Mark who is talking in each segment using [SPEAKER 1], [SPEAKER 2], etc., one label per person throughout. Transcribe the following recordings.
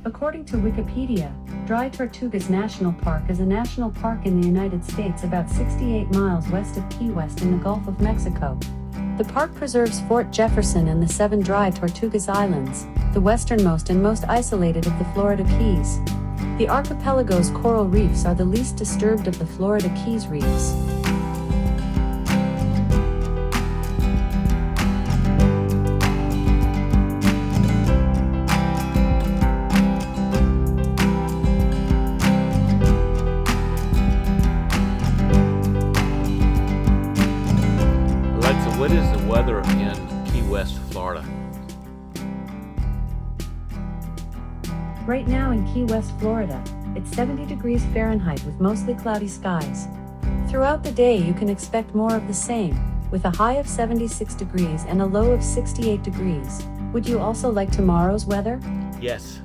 [SPEAKER 1] According to Wikipedia, Dry Tortugas National Park is a national park in the United States about 68 miles west of Key West in the Gulf of Mexico. The park preserves Fort Jefferson and the 7 Dry Tortugas Islands, the westernmost and most isolated of the Florida Keys. The archipelago's coral reefs are the least disturbed of the Florida Keys reefs.
[SPEAKER 2] What is the weather in Key West, Florida?
[SPEAKER 1] Right now in Key West, Florida, it's 70 degrees Fahrenheit with mostly cloudy skies. Throughout the day you can expect more of the same, with a high of 76 degrees and a low of 68 degrees. Would you also like tomorrow's weather?
[SPEAKER 2] Yes.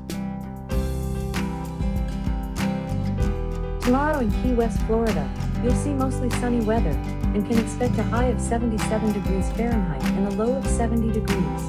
[SPEAKER 1] Tomorrow in Key West, Florida, you'll see mostly sunny weather, and can expect a high of 77 degrees Fahrenheit and a low of 70 degrees.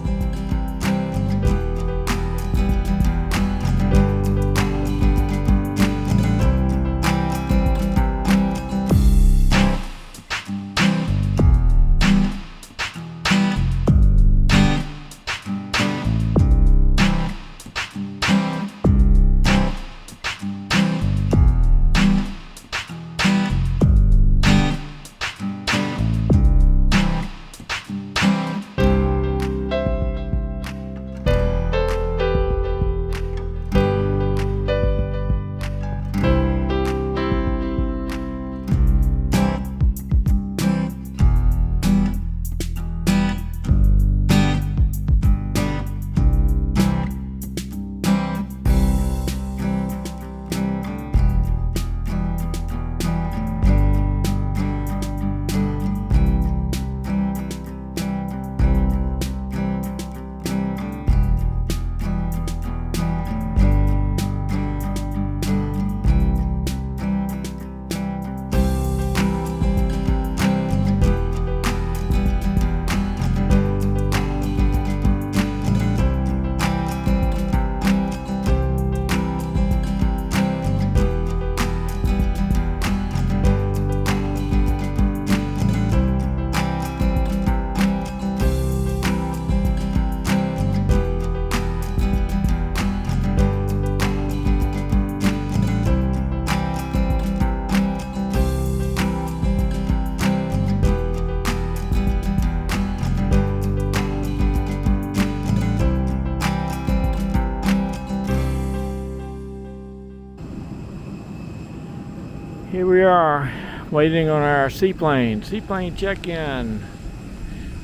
[SPEAKER 3] Here we are, waiting on our seaplane. Seaplane check-in.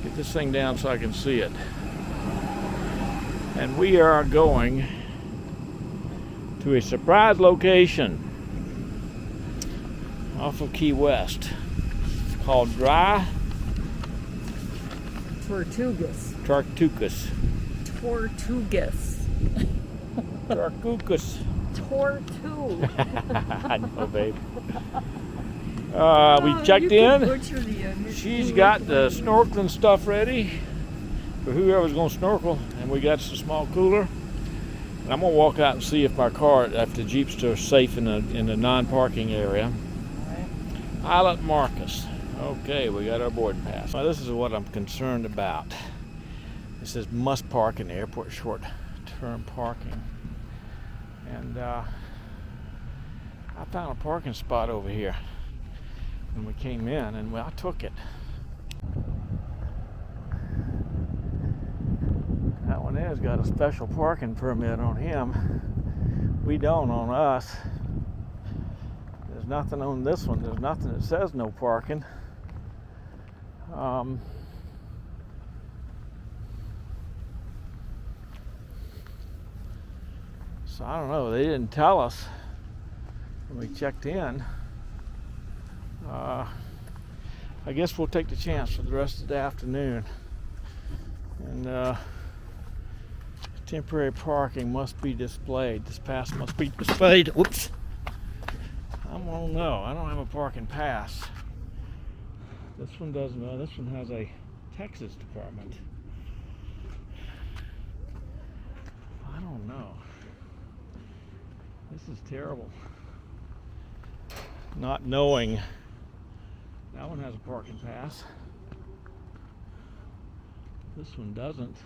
[SPEAKER 3] Get this thing down so I can see it. And we are going to a surprise location off of Key West. It's called Dry
[SPEAKER 4] Tortugas.
[SPEAKER 3] Tortugas.
[SPEAKER 4] Tortugas.
[SPEAKER 3] Tortugas.
[SPEAKER 4] Tortu.
[SPEAKER 3] I know, babe. We checked in. She's got the snorkeling stuff ready for whoever's going to snorkel, and we got some small cooler. And I'm going to walk out and see if the Jeeps are safe in the non-parking area. Islet Marcus. Okay, we got our boarding pass. Now, this is what I'm concerned about. It says must park in the airport short-term parking. And I found a parking spot over here when we came in, and I took it. That one there's got a special parking permit on him. We don't on us. There's nothing on this one. There's nothing that says no parking. So I don't know, they didn't tell us when we checked in. I guess we'll take the chance for the rest of the afternoon. And temporary parking must be displayed. This pass must be displayed. Whoops. I don't know. I don't have a parking pass. This one doesn't. This one has a Texas department. I don't know. This is terrible. Not knowing. That one has a parking pass. This one doesn't.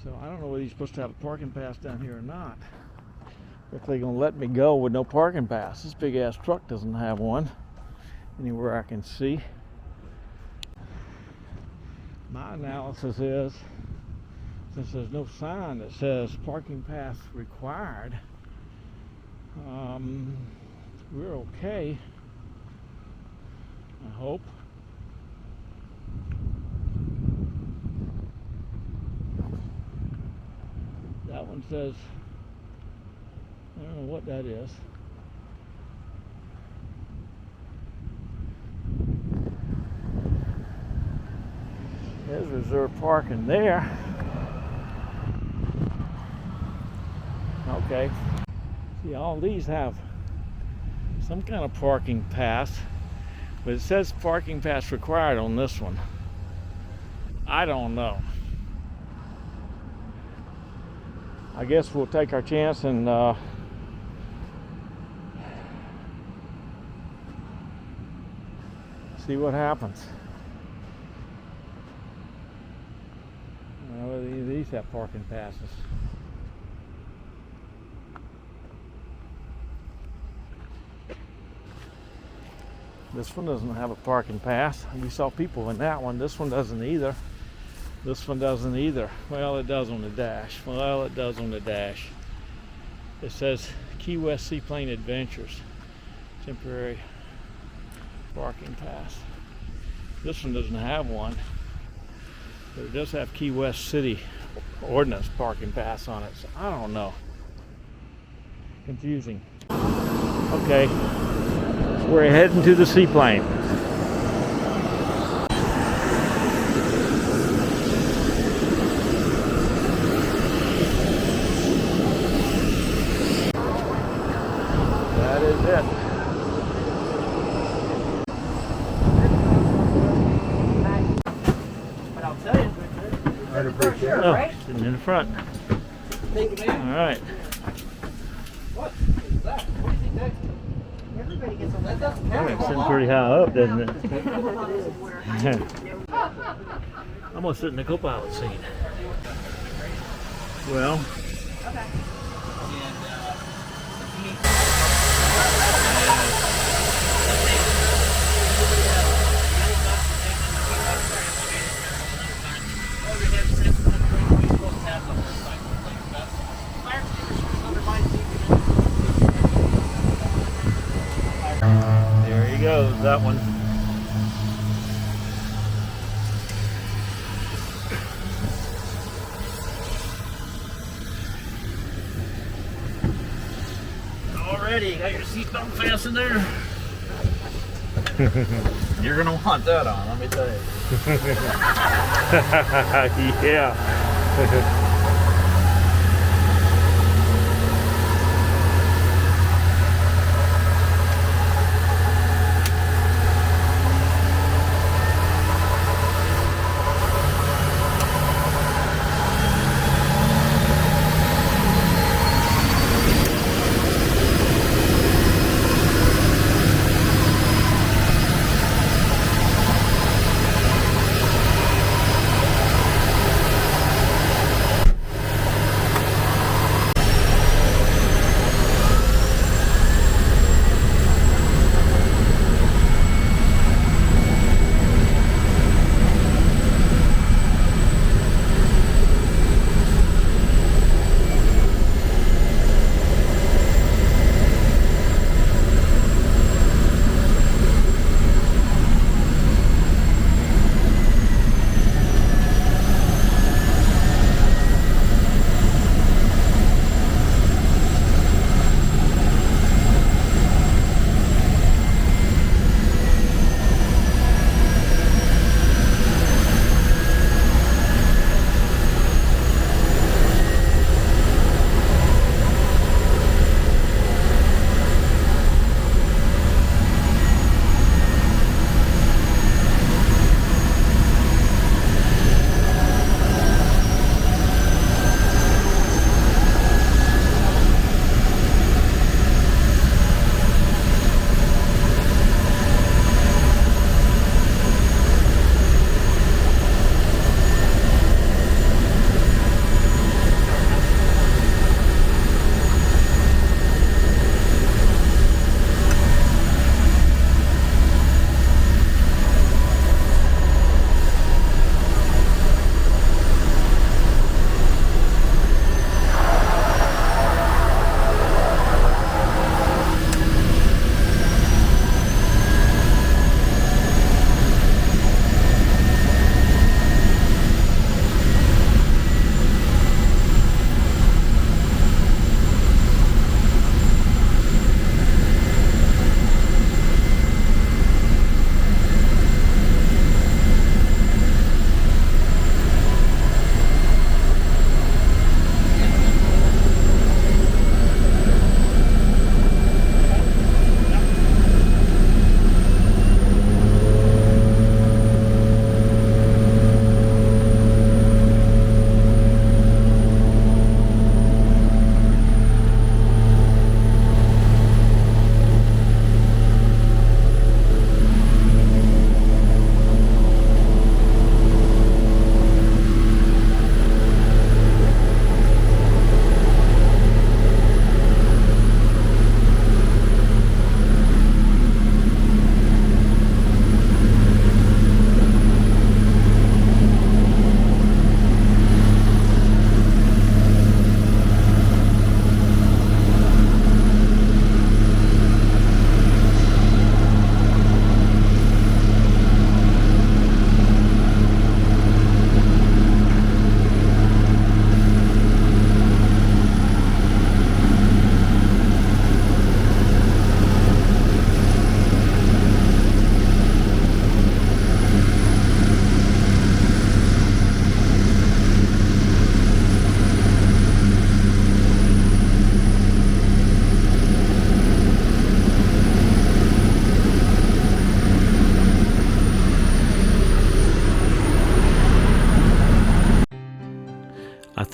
[SPEAKER 3] So I don't know whether you're supposed to have a parking pass down here or not. If they're gonna let me go with no parking pass. This big ass truck doesn't have one anywhere I can see. My analysis is, since there's no sign that says parking pass required, we're okay, I hope. That one says, I don't know what that is. There's reserved parking there. Okay. See, all these have some kind of parking pass, but it says parking pass required on this one. I don't know. I guess we'll take our chance and see what happens. I don't know whether any of these have parking passes. This one doesn't have a parking pass. We saw people in that one. This one doesn't either. This one doesn't either. Well, it does on the dash. Well, it does on the dash. It says Key West Seaplane Adventures. Temporary parking pass. This one doesn't have one. But it does have Key West City Ordinance parking pass on it. So I don't know. Confusing. Okay. We're heading to the seaplane. That is it.
[SPEAKER 5] But I'll tell you,
[SPEAKER 3] Oh, sitting in the front. All right.
[SPEAKER 5] what is that? What do you think that is?
[SPEAKER 4] Everybody gets a
[SPEAKER 5] That doesn't
[SPEAKER 3] Well,
[SPEAKER 5] count.
[SPEAKER 3] it's sitting pretty high up, doesn't it? I'm gonna sit in the co-pilot seat. Well. There he goes, that one. Already, you got your seatbelt fastened there.
[SPEAKER 5] You're gonna want that on, let me tell you.
[SPEAKER 3] Yeah.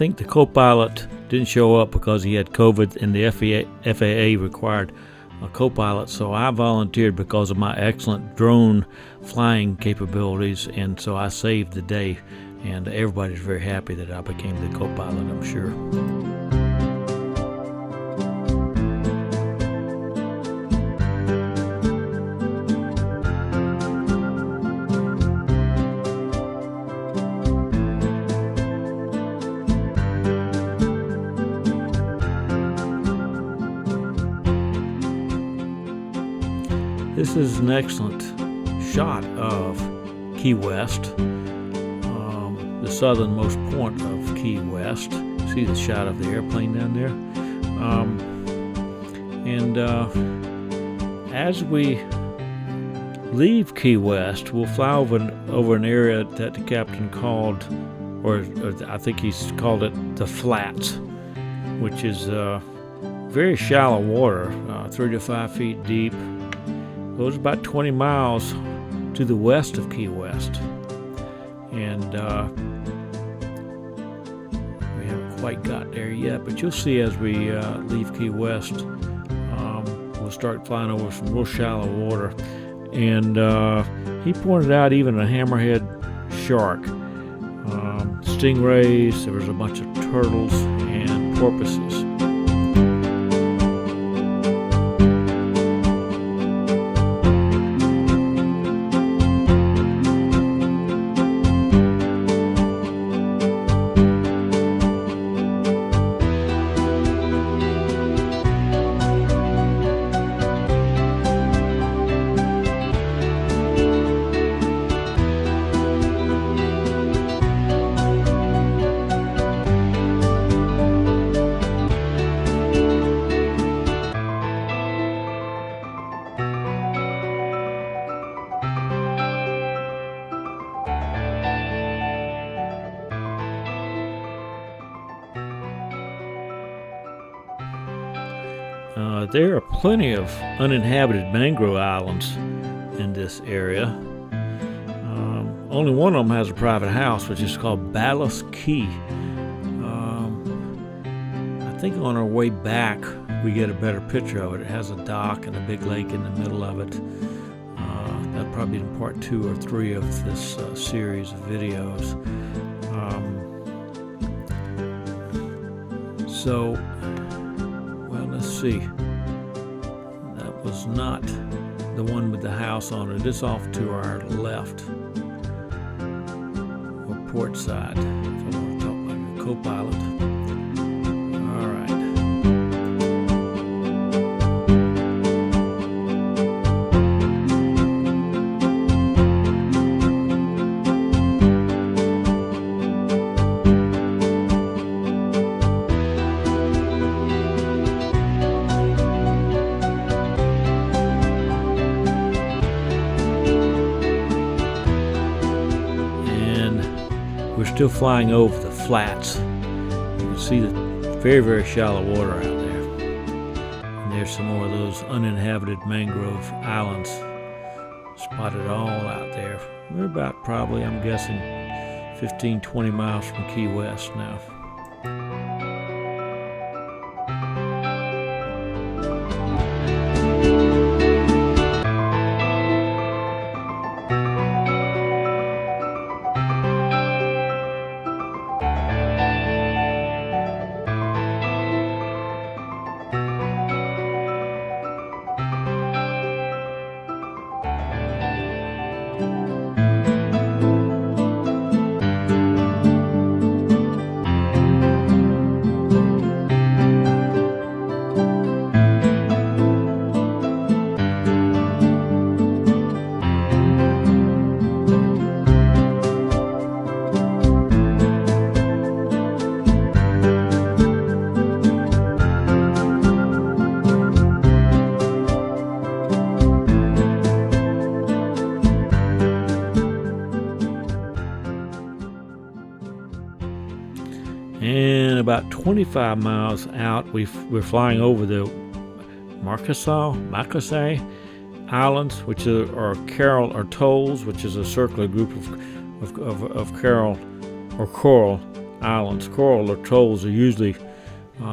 [SPEAKER 3] think the co-pilot didn't show up because he had COVID, and the FAA required a co-pilot, so I volunteered because of my excellent drone flying capabilities, and so I saved the day, and everybody's very happy that I became the co-pilot, I'm sure. This is an excellent shot of Key West, the southernmost point of Key West. See the shot of the airplane down there? As we leave Key West, we'll fly over an area that the captain called, or I think he's called it the Flats, which is very shallow water, 3 to 5 feet deep. Goes about 20 miles to the west of Key West, and we haven't quite got there yet, but you'll see as we leave Key West, we'll start flying over some real shallow water, and he pointed out even a hammerhead shark, stingrays, there was a bunch of turtles and porpoises. There are plenty of uninhabited mangrove islands in this area. Only one of them has a private house, which is called Ballast Key. I think on our way back we get a better picture of it. It has a dock and a big lake in the middle of it. That'll probably be in part 2 or 3 of this series of videos. Well, let's see. That was not the one with the house on it. It's off to our left, or port side, if I want to talk like a co-pilot. All right. We're still flying over the flats. You can see the very, very shallow water out there. And there's some more of those uninhabited mangrove islands spotted all out there. We're about probably, I'm guessing, 15, 20 miles from Key West now. And about 25 miles out, we're flying over the Microsay Islands, which are coral or tolls, which is a circular group of coral islands. Coral atolls are usually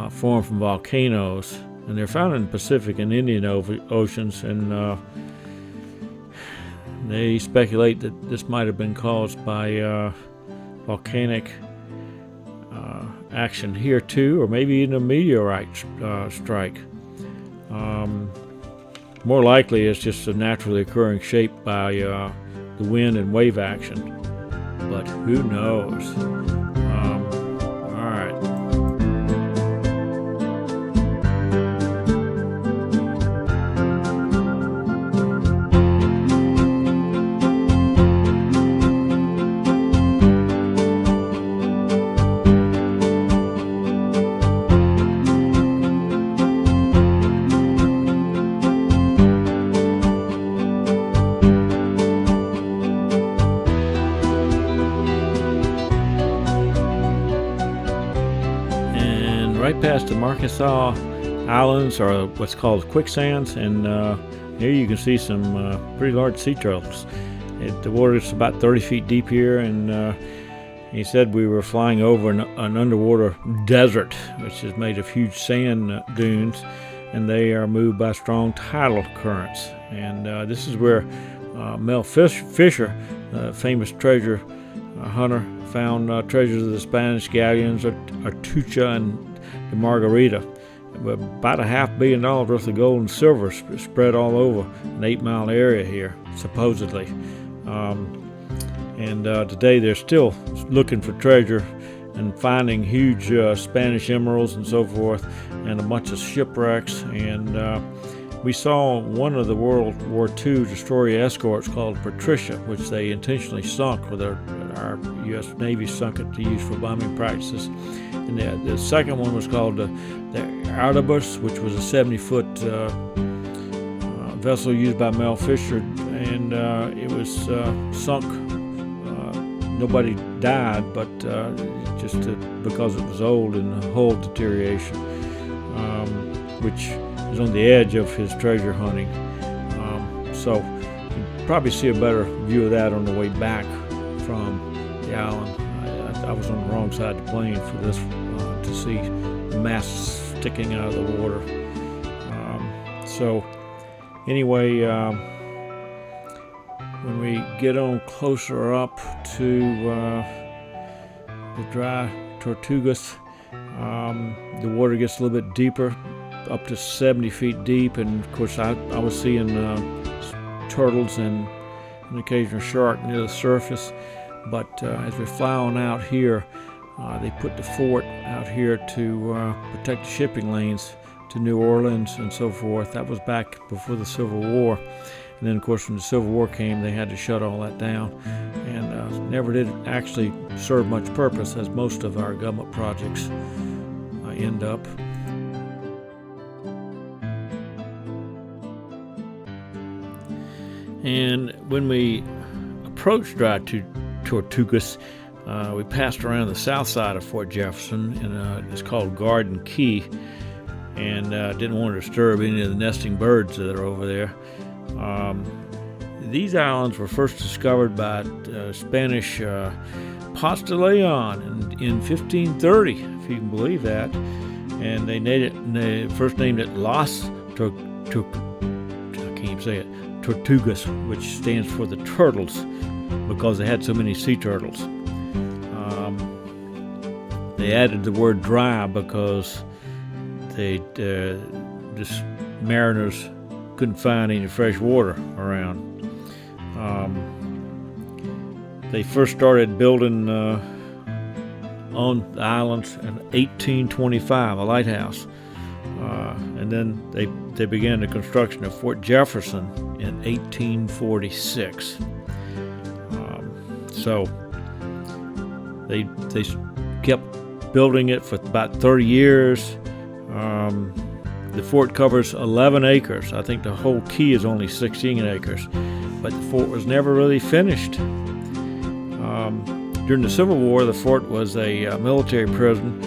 [SPEAKER 3] formed from volcanoes, and they're found in the Pacific and Indian Oceans, and they speculate that this might have been caused by volcanic action here too, or maybe even a meteorite strike. More likely it's just a naturally occurring shape by the wind and wave action, but who knows? All right. Right past the Microsay Islands are what's called Quicksands, and here you can see some pretty large sea turtles. The water is about 30 feet deep here, and he said we were flying over an underwater desert, which is made of huge sand dunes, and they are moved by strong tidal currents. And this is where Mel Fisher, the famous treasure hunter, found treasures of the Spanish galleons, Artucha and the Margarita. About $500 million worth of gold and silver spread all over an 8-mile area here, supposedly. And today they're still looking for treasure and finding huge Spanish emeralds and so forth, and a bunch of shipwrecks. And we saw one of the World War II destroyer escorts called Patricia, which they intentionally sunk with our U.S. Navy sunk it to use for bombing practices. And the second one was called the Artibus, which was a 70-foot vessel used by Mel Fisher, and it was sunk. Nobody died, but just because it was old and the hull deterioration, which is on the edge of his treasure hunting. So you'll probably see a better view of that on the way back from the island. I was on the wrong side of the plane for this to see the masts sticking out of the water. So anyway, when we get on closer up to the Dry Tortugas, the water gets a little bit deeper, up to 70 feet deep, and of course I was seeing turtles and an occasional shark near the surface. But as we fly on out here, they put the fort out here to protect the shipping lanes to New Orleans and so forth. That was back before the Civil War. And then, of course, when the Civil War came, they had to shut all that down. And never did actually serve much purpose, as most of our government projects end up. And when we approached Dry Tortugas, we passed around the south side of Fort Jefferson, and it's called Garden Key, and didn't want to disturb any of the nesting birds that are over there. These islands were first discovered by Spanish Ponce de Leon in 1530, if you can believe that, and they first named it Las Tortugas, which stands for the turtles, because they had so many sea turtles. They added the word dry because just mariners couldn't find any fresh water around. They first started building on the islands in 1825, a lighthouse, and then they began the construction of Fort Jefferson in 1846. So they kept building it for about 30 years. The fort covers 11 acres. I think the whole key is only 16 acres, but the fort was never really finished. During the Civil War, the fort was a military prison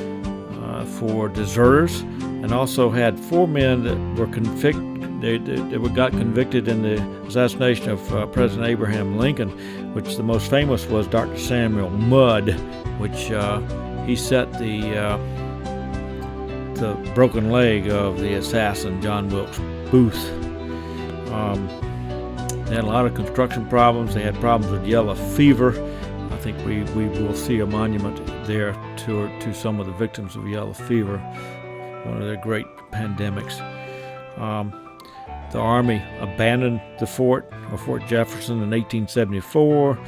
[SPEAKER 3] for deserters, and also had 4 men that were convicted. They got convicted in the assassination of President Abraham Lincoln, which the most famous was Dr. Samuel Mudd, which he set the broken leg of the assassin John Wilkes Booth. They had a lot of construction problems. They had problems with yellow fever. I think we will see a monument there to some of the victims of yellow fever, one of their great pandemics. The Army abandoned the fort, or Fort Jefferson, in 1874,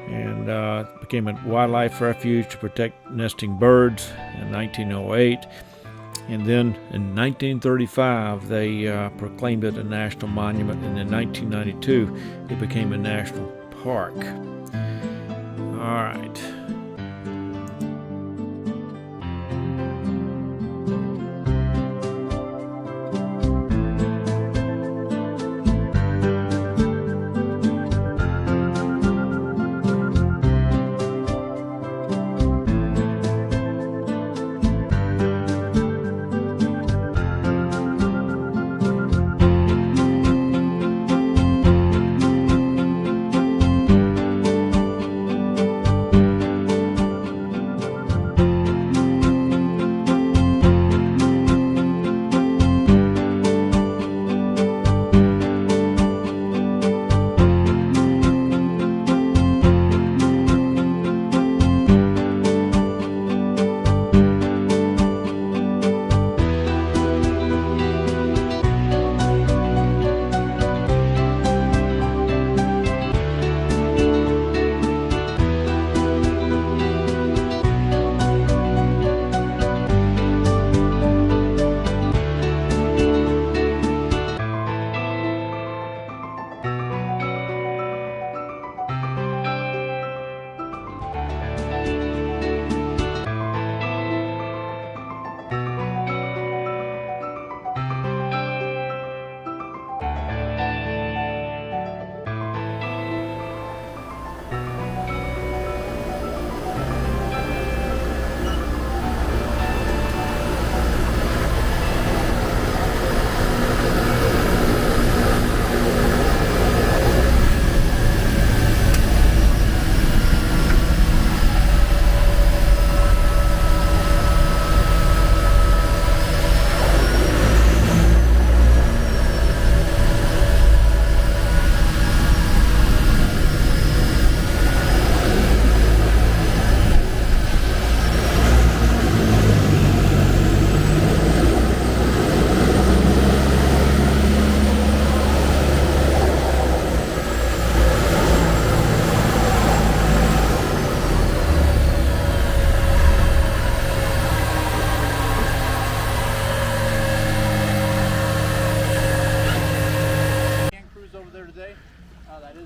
[SPEAKER 3] and became a wildlife refuge to protect nesting birds in 1908. And then in 1935, they proclaimed it a national monument, and in 1992, it became a national park. All right.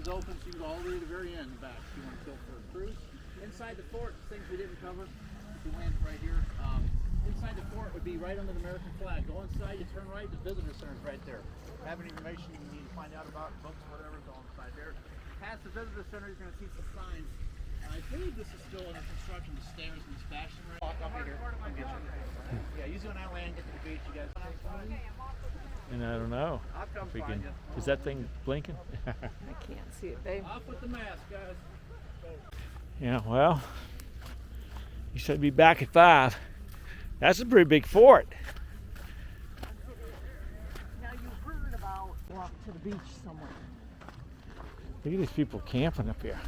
[SPEAKER 5] Open, so you can go all the way to the very end and back if you want to go for a cruise. Inside the fort, things we didn't cover, if you land right here. Inside the fort would be right under the American flag. Go inside, you turn right, the visitor center is right there. Have any information you need to find out about books, whatever, go inside there. Past the visitor center, you're going to see some signs. I believe this is still under construction, the stairs and this fashion right. Walk up here, come get you. Yeah, usually when I land, get to the beach, you guys.
[SPEAKER 3] And I don't know if we can. Is that thing blinking?
[SPEAKER 4] I can't see it, babe.
[SPEAKER 5] Off with the mask, guys.
[SPEAKER 3] Yeah, well, you said be back at 5. That's a pretty big fort.
[SPEAKER 4] Now you heard about walk to the beach somewhere.
[SPEAKER 3] Look at these people camping up here.